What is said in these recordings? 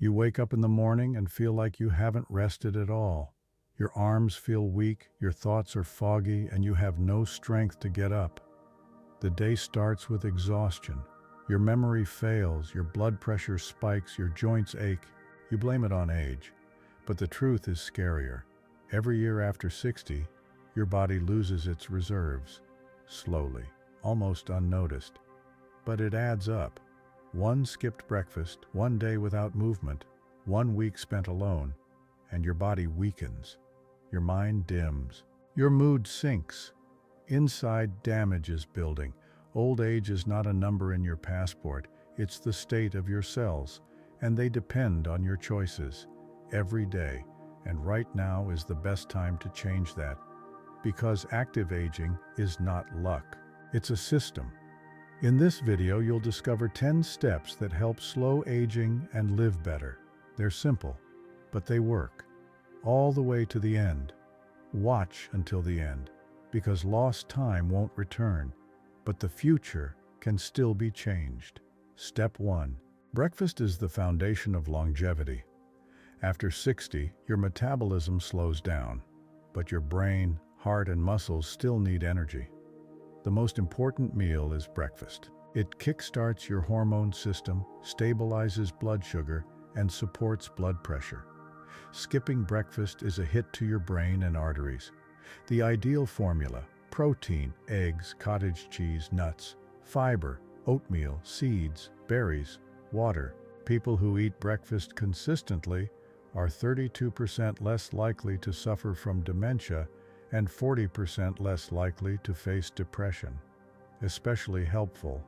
You wake up in the morning and feel like you haven't rested at all. Your arms feel weak, your thoughts are foggy, and you have no strength to get up. The day starts with exhaustion. Your memory fails, your blood pressure spikes, your joints ache. You blame it on age. But the truth is scarier. Every year after 60, your body loses its reserves. Slowly, almost unnoticed. But it adds up. One skipped breakfast, one day without movement, 1 week spent alone, and your body weakens. Your mind dims. Your mood sinks. Inside, damage is building. Old age is not a number in your passport, it's the state of your cells, and they depend on your choices every day. And right now is the best time to change that. Because active aging is not luck, it's a system. In this video, you'll discover 10 steps that help slow aging and live better. They're simple, but they work. All the way to the end. Watch until the end, because lost time won't return, but the future can still be changed. Step 1. Breakfast is the foundation of longevity. After 60, your metabolism slows down, but your brain, heart, and muscles still need energy. The most important meal is breakfast. It kickstarts your hormone system, stabilizes blood sugar, and supports blood pressure. Skipping breakfast is a hit to your brain and arteries. The ideal formula: protein, eggs, cottage cheese, nuts, fiber, oatmeal, seeds, berries, water. People who eat breakfast consistently are 32% less likely to suffer from dementia and 40% less likely to face depression. Especially helpful: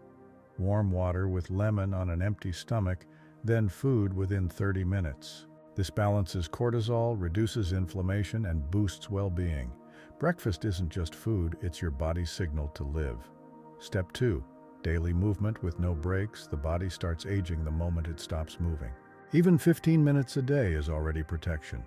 warm water with lemon on an empty stomach, then food within 30 minutes. This balances cortisol, reduces inflammation, and boosts well-being. Breakfast isn't just food, it's your body's signal to live. Step 2. Daily movement with no breaks. The body starts aging the moment it stops moving. Even 15 minutes a day is already protection.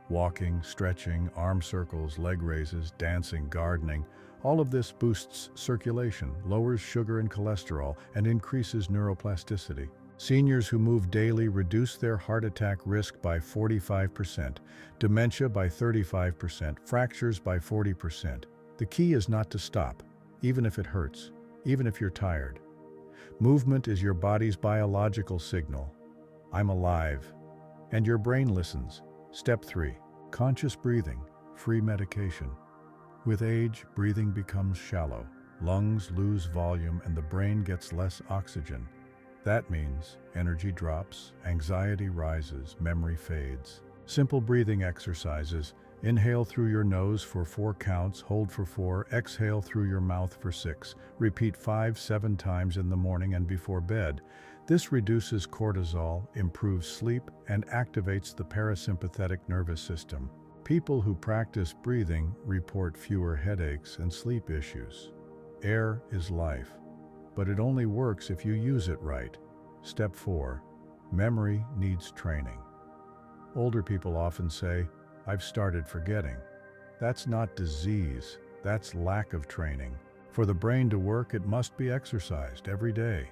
Walking, stretching, arm circles, leg raises, dancing, gardening, all of this boosts circulation, lowers sugar and cholesterol, and increases neuroplasticity. Seniors who move daily reduce their heart attack risk by 45%, dementia by 35%, fractures by 40%. The key is not to stop, even if it hurts, even if you're tired. Movement is your body's biological signal. I'm alive. And your brain listens. Step 3. Conscious breathing, free medication. With age, breathing becomes shallow. Lungs lose volume and the brain gets less oxygen. That means energy drops, anxiety rises, memory fades. Simple breathing exercises: inhale through your nose for 4 counts, hold for 4, exhale through your mouth for 6. Repeat 5-7 times in the morning and before bed. This reduces cortisol, improves sleep, and activates the parasympathetic nervous system. People who practice breathing report fewer headaches and sleep issues. Air is life, but it only works if you use it right. Step 4. Memory needs training. Older people often say, "I've started forgetting." That's not disease, that's lack of training. For the brain to work, it must be exercised every day.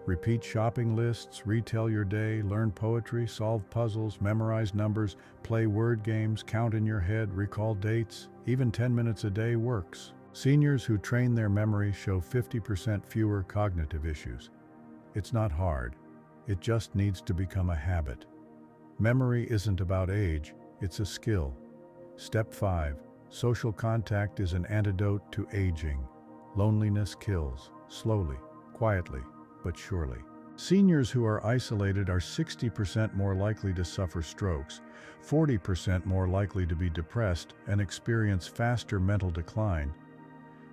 Repeat shopping lists, retell your day, learn poetry, solve puzzles, memorize numbers, play word games, count in your head, recall dates. Even 10 minutes a day works. Seniors who train their memory show 50% fewer cognitive issues. It's not hard. It just needs to become a habit. Memory isn't about age, it's a skill. Step 5. Social contact is an antidote to aging. Loneliness kills, slowly, quietly, but surely. Seniors who are isolated are 60% more likely to suffer strokes, 40% more likely to be depressed, and experience faster mental decline.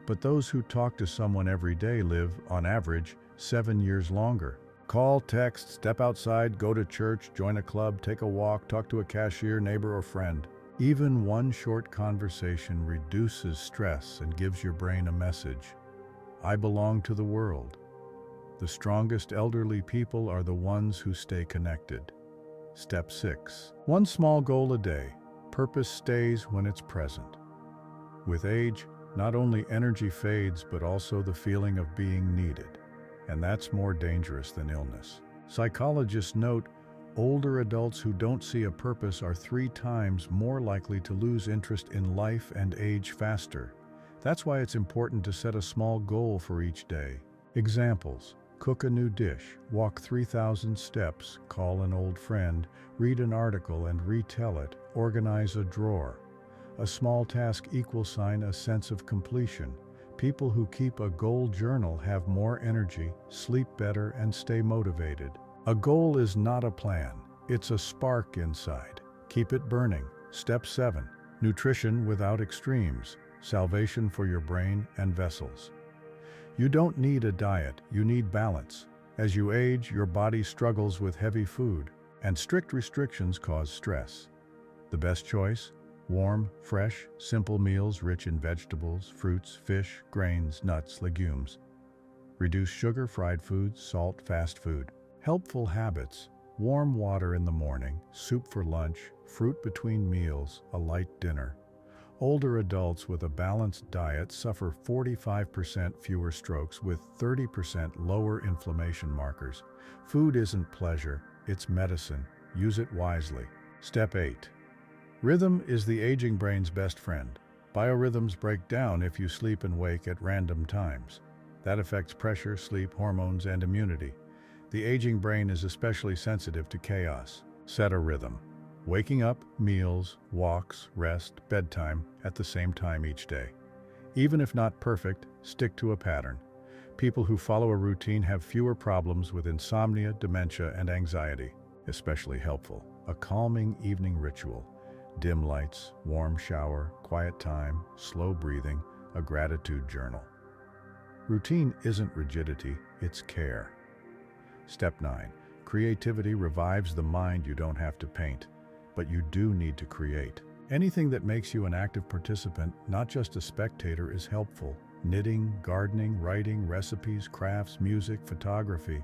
But those who talk to someone every day live, on average, 7 years longer. Call, text, step outside, go to church, join a club, take a walk, talk to a cashier, neighbor, or friend. Even one short conversation reduces stress and gives your brain a message: I belong to the world. The strongest elderly people are the ones who stay connected. Step 6. One small goal a day. Purpose stays when it's present. With age, not only energy fades, but also the feeling of being needed. And that's more dangerous than illness. Psychologists note Older adults who don't see a purpose are 3 times more likely to lose interest in life and age faster. That's why it's important to set a small goal for each day. Examples: cook a new dish, walk 3,000 steps, call an old friend, read an article and retell it, organize a drawer. A small task equals a sense of completion. People who keep a goal journal have more energy, sleep better, and stay motivated. A goal is not a plan, it's a spark inside. Keep it burning. Step 7. Nutrition without extremes. Salvation for your brain and vessels. You don't need a diet, you need balance. As you age, your body struggles with heavy food, and strict restrictions cause stress. The best choice? Warm, fresh, simple meals rich in vegetables, fruits, fish, grains, nuts, legumes. Reduce sugar, fried foods, salt, fast food. Helpful habits: warm water in the morning, soup for lunch, fruit between meals, a light dinner. Older adults with a balanced diet suffer 45% fewer strokes with 30% lower inflammation markers. Food isn't pleasure, it's medicine. Use it wisely. Step 8. Rhythm is the aging brain's best friend. Biorhythms break down if you sleep and wake at random times. That affects pressure, sleep, hormones, and immunity. The aging brain is especially sensitive to chaos. Set a rhythm. Waking up, meals, walks, rest, bedtime at the same time each day. Even if not perfect, stick to a pattern. People who follow a routine have fewer problems with insomnia, dementia, and anxiety. Especially helpful: a calming evening ritual. Dim lights, warm shower, quiet time, slow breathing, a gratitude journal. Routine isn't rigidity, it's care. Step 9. Creativity revives the mind. You don't have to paint, but you do need to create. Anything that makes you an active participant, not just a spectator, is helpful. Knitting, gardening, writing, recipes, crafts, music, photography.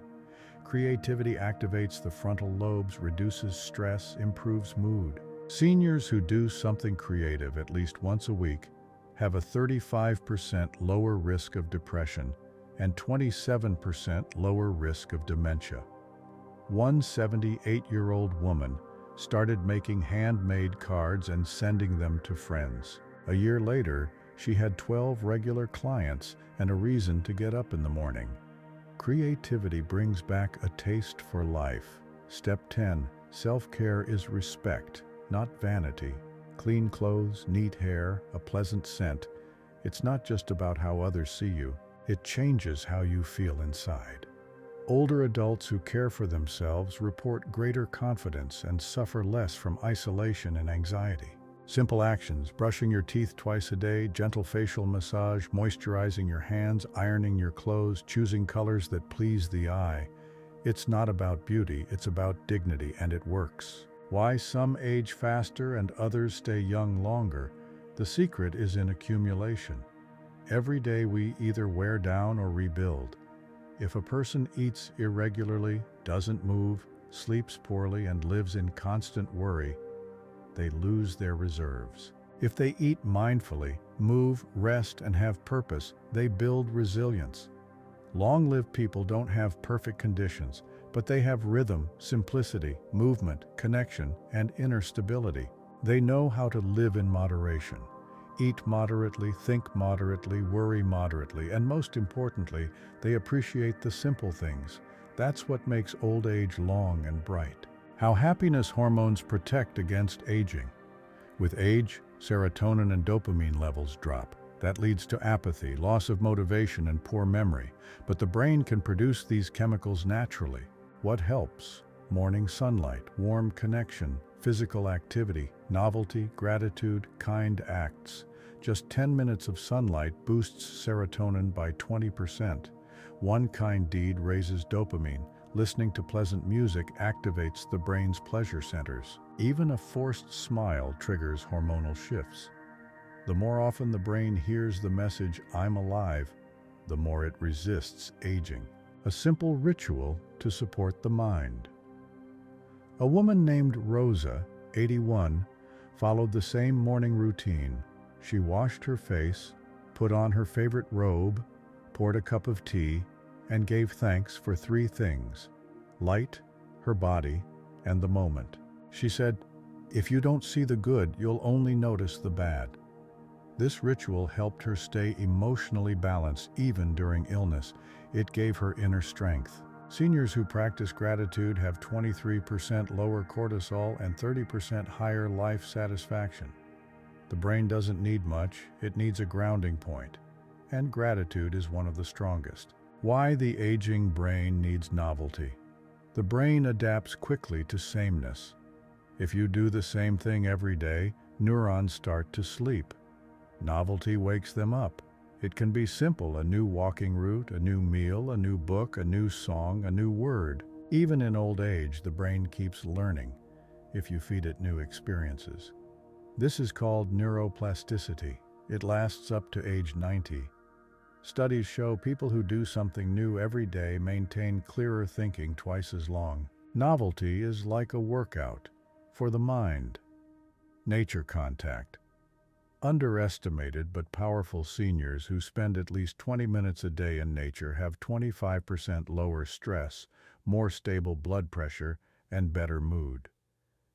Creativity activates the frontal lobes, reduces stress, improves mood. Seniors who do something creative at least once a week have a 35% lower risk of depression and 27% lower risk of dementia. One 78-year-old woman started making handmade cards and sending them to friends. A year later, she had 12 regular clients and a reason to get up in the morning. Creativity brings back a taste for life. Step 10. Self-care is respect, not vanity. Clean clothes, neat hair, a pleasant scent. It's not just about how others see you. It changes how you feel inside. Older adults who care for themselves report greater confidence and suffer less from isolation and anxiety. Simple actions: brushing your teeth twice a day, gentle facial massage, moisturizing your hands, ironing your clothes, choosing colors that please the eye. It's not about beauty, it's about dignity, and it works. Why some age faster and others stay young longer? The secret is in accumulation. Every day we either wear down or rebuild. If a person eats irregularly, doesn't move, sleeps poorly, and lives in constant worry, they lose their reserves. If they eat mindfully, move, rest, and have purpose, they build resilience. Long-lived people don't have perfect conditions, but they have rhythm, simplicity, movement, connection, and inner stability. They know how to live in moderation. Eat moderately, think moderately, worry moderately, and most importantly, they appreciate the simple things. That's what makes old age long and bright. How happiness hormones protect against aging. With age, serotonin and dopamine levels drop. That leads to apathy, loss of motivation, and poor memory. But the brain can produce these chemicals naturally. What helps? Morning sunlight, warm connection, physical activity, novelty, gratitude, kind acts. Just 10 minutes of sunlight boosts serotonin by 20%. One kind deed raises dopamine. Listening to pleasant music activates the brain's pleasure centers. Even a forced smile triggers hormonal shifts. The more often the brain hears the message, "I'm alive," the more it resists aging. A simple ritual to support the mind. A woman named Rosa, 81, followed the same morning routine. She washed her face, put on her favorite robe, poured a cup of tea, and gave thanks for 3 things: light, her body, and the moment. She said, "If you don't see the good, you'll only notice the bad." This ritual helped her stay emotionally balanced even during illness. It gave her inner strength. Seniors who practice gratitude have 23% lower cortisol and 30% higher life satisfaction. The brain doesn't need much, it needs a grounding point. And gratitude is one of the strongest. Why the aging brain needs novelty. The brain adapts quickly to sameness. If you do the same thing every day, neurons start to sleep. Novelty wakes them up. It can be simple: a new walking route, a new meal, a new book, a new song, a new word. Even in old age, the brain keeps learning if you feed it new experiences. This is called neuroplasticity. It lasts up to age 90. Studies show people who do something new every day maintain clearer thinking twice as long. Novelty is like a workout for the mind. Nature contact. Underestimated but powerful seniors who spend at least 20 minutes a day in nature have 25% lower stress, more stable blood pressure, and better mood.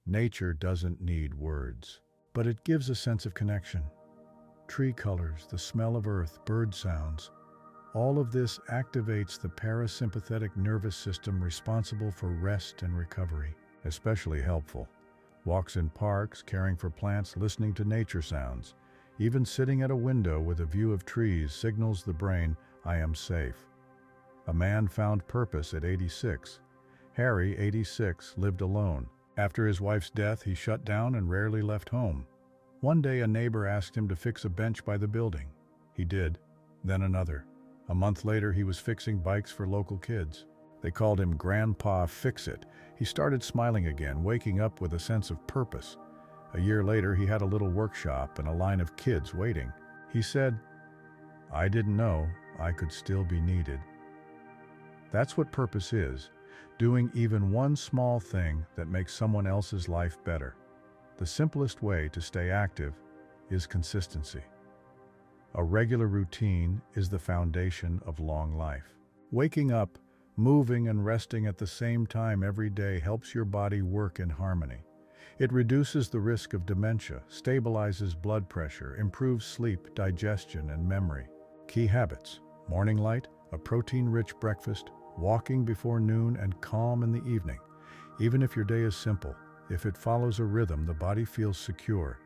Nature doesn't need words, but it gives a sense of connection. Tree colors, the smell of earth, bird sounds. All of this activates the parasympathetic nervous system responsible for rest and recovery. Especially helpful. Walks in parks, caring for plants, listening to nature sounds. Even sitting at a window with a view of trees signals the brain, "I am safe." A man found purpose at 86. Harry, 86, lived alone. After his wife's death, he shut down and rarely left home. One day, a neighbor asked him to fix a bench by the building. He did, then another. A month later, he was fixing bikes for local kids. They called him Grandpa Fix-It. He started smiling again, waking up with a sense of purpose. A year later, he had a little workshop and a line of kids waiting. He said, "I didn't know I could still be needed." That's what purpose is, doing even one small thing that makes someone else's life better. The simplest way to stay active is consistency. A regular routine is the foundation of long life. Waking up, moving and resting at the same time every day helps your body work in harmony. It reduces the risk of dementia, stabilizes blood pressure, improves sleep, digestion, and memory. Key habits: morning light, a protein-rich breakfast, walking before noon, and calm in the evening. Even if your day is simple, if it follows a rhythm, the body feels secure.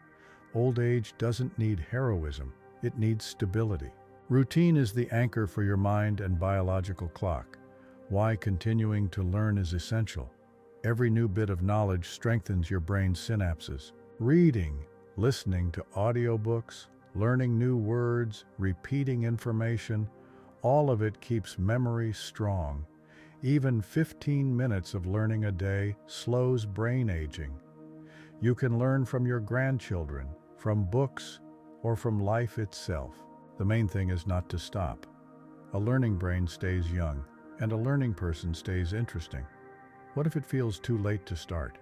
Old age doesn't need heroism, it needs stability. Routine is the anchor for your mind and biological clock. Why continuing to learn is essential. Every new bit of knowledge strengthens your brain's synapses. Reading, listening to audiobooks, learning new words, repeating information, all of it keeps memory strong. Even 15 minutes of learning a day slows brain aging. You can learn from your grandchildren, from books, or from life itself. The main thing is not to stop. A learning brain stays young, and a learning person stays interesting. What if it feels too late to start?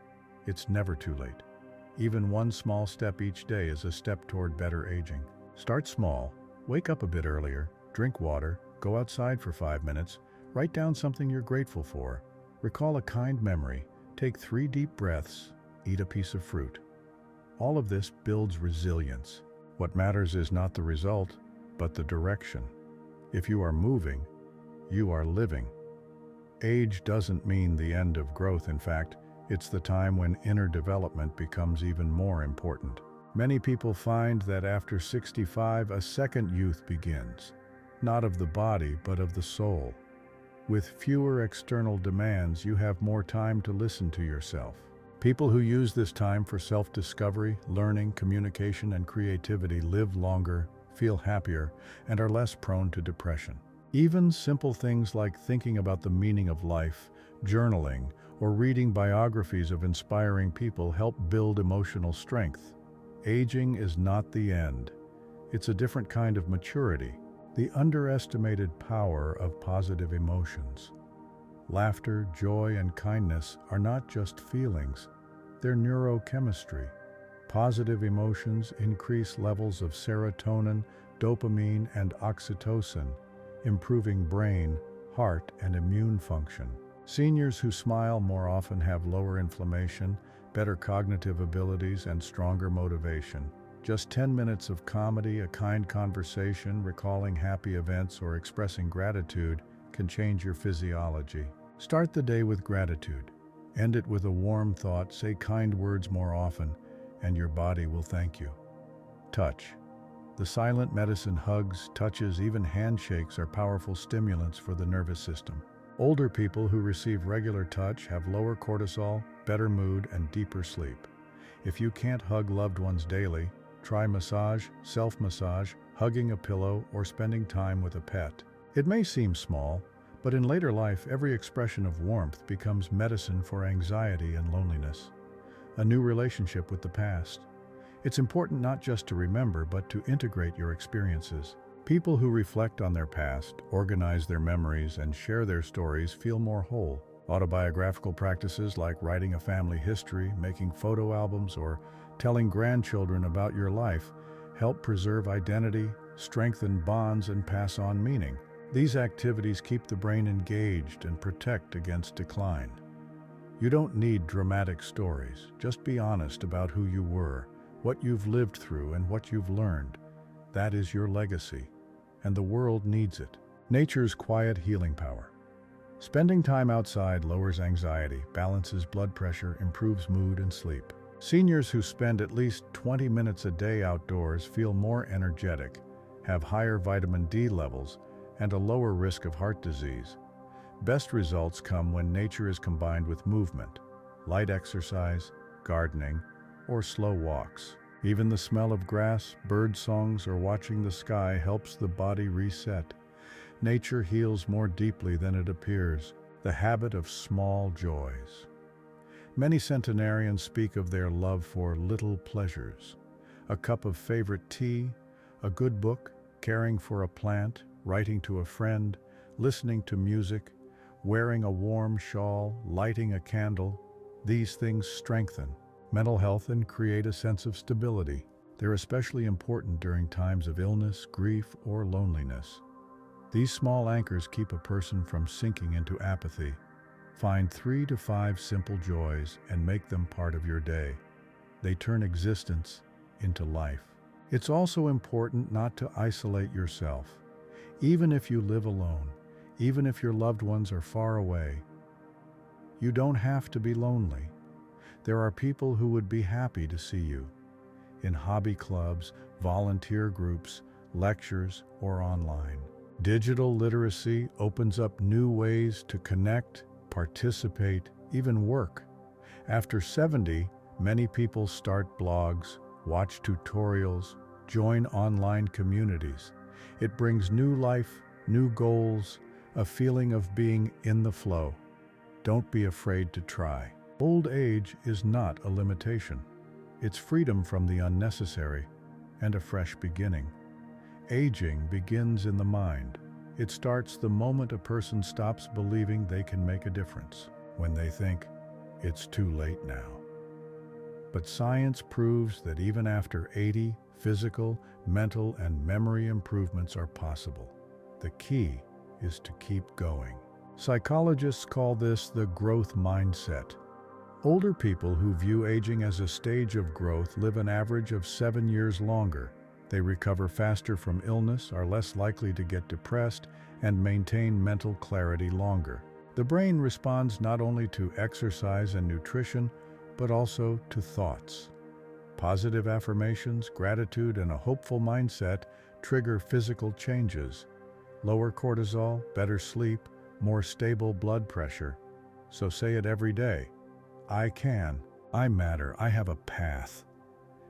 It's never too late. Even one small step each day is a step toward better aging. Start small, wake up a bit earlier, drink water, go outside for 5 minutes, write down something you're grateful for, recall a kind memory, take 3 deep breaths, eat a piece of fruit. All of this builds resilience. What matters is not the result, but the direction. If you are moving, you are living. Age doesn't mean the end of growth. In fact, it's the time when inner development becomes even more important. Many people find that after 65, a second youth begins, not of the body, but of the soul. With fewer external demands, you have more time to listen to yourself. People who use this time for self-discovery, learning, communication, and creativity live longer, feel happier, and are less prone to depression. Even simple things like thinking about the meaning of life, journaling, or reading biographies of inspiring people help build emotional strength. Aging is not the end. It's a different kind of maturity, the underestimated power of positive emotions. Laughter, joy, and kindness are not just feelings, they're neurochemistry. Positive emotions increase levels of serotonin, dopamine, and oxytocin, improving brain, heart, and immune function. Seniors who smile more often have lower inflammation, better cognitive abilities, and stronger motivation. Just 10 minutes of comedy, a kind conversation, recalling happy events, or expressing gratitude can change your physiology. Start the day with gratitude. End it with a warm thought, say kind words more often, and your body will thank you. Touch. The silent medicine hugs, touches, even handshakes are powerful stimulants for the nervous system. Older people who receive regular touch have lower cortisol, better mood, and deeper sleep. If you can't hug loved ones daily, try massage, self-massage, hugging a pillow, or spending time with a pet. It may seem small, but in later life, every expression of warmth becomes medicine for anxiety and loneliness. A new relationship with the past. It's important not just to remember, but to integrate your experiences. People who reflect on their past, organize their memories, and share their stories feel more whole. Autobiographical practices like writing a family history, making photo albums, or telling grandchildren about your life help preserve identity, strengthen bonds, and pass on meaning. These activities keep the brain engaged and protect against decline. You don't need dramatic stories. Just be honest about who you were, what you've lived through, and what you've learned. That is your legacy, and the world needs it. Nature's quiet healing power. Spending time outside lowers anxiety, balances blood pressure, improves mood and sleep. Seniors who spend at least 20 minutes a day outdoors feel more energetic, have higher vitamin D levels, and a lower risk of heart disease. Best results come when nature is combined with movement, light exercise, gardening, or slow walks. Even the smell of grass, bird songs, or watching the sky helps the body reset. Nature heals more deeply than it appears. The habit of small joys. Many centenarians speak of their love for little pleasures. A cup of favorite tea, a good book, caring for a plant, writing to a friend, listening to music, wearing a warm shawl, lighting a candle. These things strengthen mental health and create a sense of stability. They're especially important during times of illness, grief, or loneliness. These small anchors keep a person from sinking into apathy. Find 3 to 5 simple joys and make them part of your day. They turn existence into life. It's also important not to isolate yourself. Even if you live alone, even if your loved ones are far away, you don't have to be lonely. There are people who would be happy to see you in hobby clubs, volunteer groups, lectures, or online. Digital literacy opens up new ways to connect, participate, even work. After 70, many people start blogs, watch tutorials, join online communities. It brings new life, new goals, a feeling of being in the flow. Don't be afraid to try. Old age is not a limitation. It's freedom from the unnecessary and a fresh beginning. Aging begins in the mind. It starts the moment a person stops believing they can make a difference, when they think, it's too late now. But science proves that even after 80, physical, mental, and memory improvements are possible. The key is to keep going. Psychologists call this the growth mindset. Older people who view aging as a stage of growth live an average of 7 years longer. They recover faster from illness, are less likely to get depressed, and maintain mental clarity longer. The brain responds not only to exercise and nutrition, but also to thoughts. Positive affirmations, gratitude, and a hopeful mindset trigger physical changes. Lower cortisol, better sleep, more stable blood pressure. So say it every day. I can. I matter. I have a path.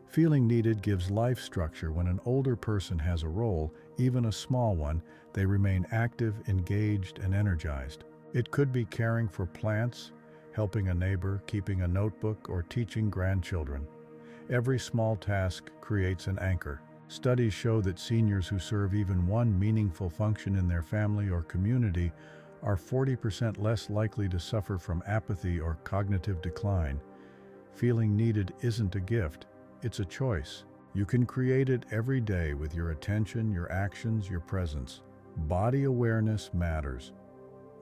Feeling needed gives life structure. When an older person has a role, even a small one, they remain active, engaged, and energized. It could be caring for plants, helping a neighbor, keeping a notebook, or teaching grandchildren. Every small task creates an anchor. Studies show that seniors who serve even one meaningful function in their family or community are 40% less likely to suffer from apathy or cognitive decline. Feeling needed isn't a gift, it's a choice. You can create it every day with your attention, your actions, your presence. Body awareness matters.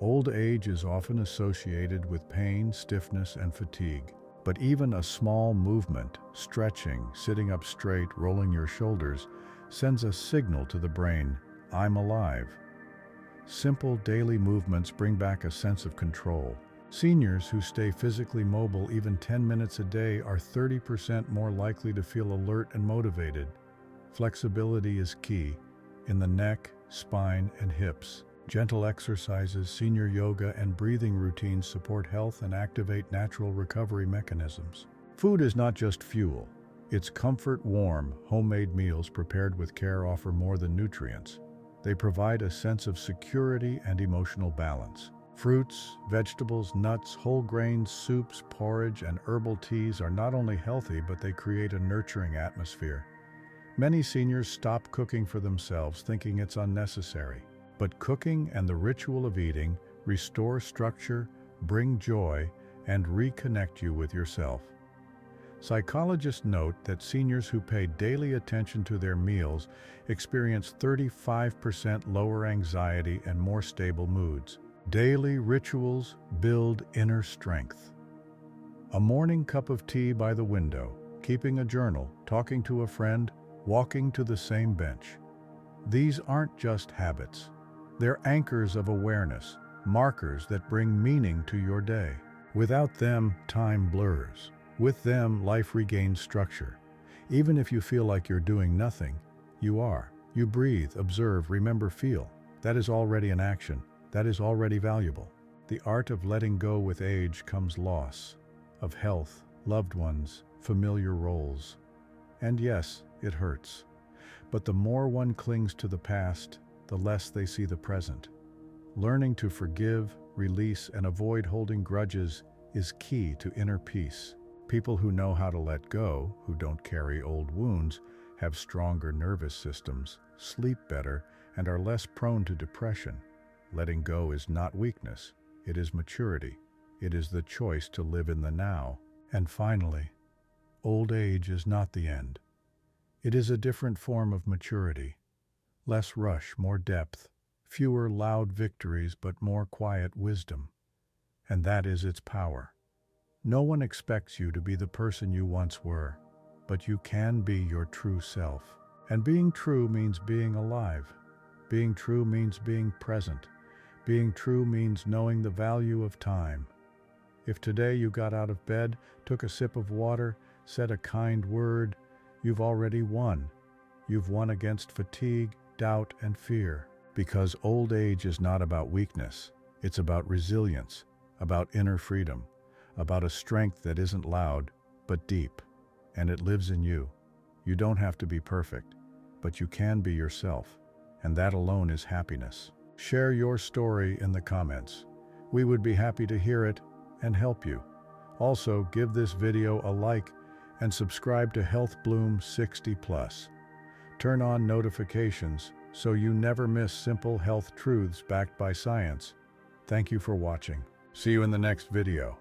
Old age is often associated with pain, stiffness, and fatigue. But even a small movement, stretching, sitting up straight, rolling your shoulders, sends a signal to the brain, I'm alive. Simple daily movements bring back a sense of control. Seniors who stay physically mobile even 10 minutes a day are 30% more likely to feel alert and motivated. Flexibility is key in the neck, spine, and hips. Gentle exercises, senior yoga, and breathing routines support health and activate natural recovery mechanisms. Food is not just fuel. Its comfort, warm, homemade meals prepared with care offer more than nutrients. They provide a sense of security and emotional balance. Fruits, vegetables, nuts, whole grains, soups, porridge, and herbal teas are not only healthy, but they create a nurturing atmosphere. Many seniors stop cooking for themselves, thinking it's unnecessary. But cooking and the ritual of eating restore structure, bring joy, and reconnect you with yourself. Psychologists note that seniors who pay daily attention to their meals experience 35% lower anxiety and more stable moods. Daily rituals build inner strength. A morning cup of tea by the window, keeping a journal, talking to a friend, walking to the same bench. These aren't just habits. They're anchors of awareness, markers that bring meaning to your day. Without them, time blurs. With them, life regains structure. Even if you feel like you're doing nothing, you are. You breathe, observe, remember, feel. That is already an action. That is already valuable. The art of letting go with age comes loss of health, loved ones, familiar roles. And yes, it hurts. But the more one clings to the past, the less they see the present. Learning to forgive, release, and avoid holding grudges is key to inner peace. People who know how to let go, who don't carry old wounds, have stronger nervous systems, sleep better, and are less prone to depression. Letting go is not weakness, it is maturity. It is the choice to live in the now. And finally, old age is not the end. It is a different form of maturity. Less rush, more depth, fewer loud victories, but more quiet wisdom. And that is its power. No one expects you to be the person you once were, but you can be your true self. And being true means being alive. Being true means being present. Being true means knowing the value of time. If today you got out of bed, took a sip of water, said a kind word, you've already won. You've won against fatigue, doubt, and fear. Because old age is not about weakness. It's about resilience, about inner freedom, about a strength that isn't loud, but deep. And it lives in you. You don't have to be perfect, but you can be yourself. And that alone is happiness. Share your story in the comments. We would be happy to hear it and help you. Also, give this video a like and subscribe to Health Bloom 60+. Turn on notifications so you never miss simple health truths backed by science. Thank you for watching. See you in the next video.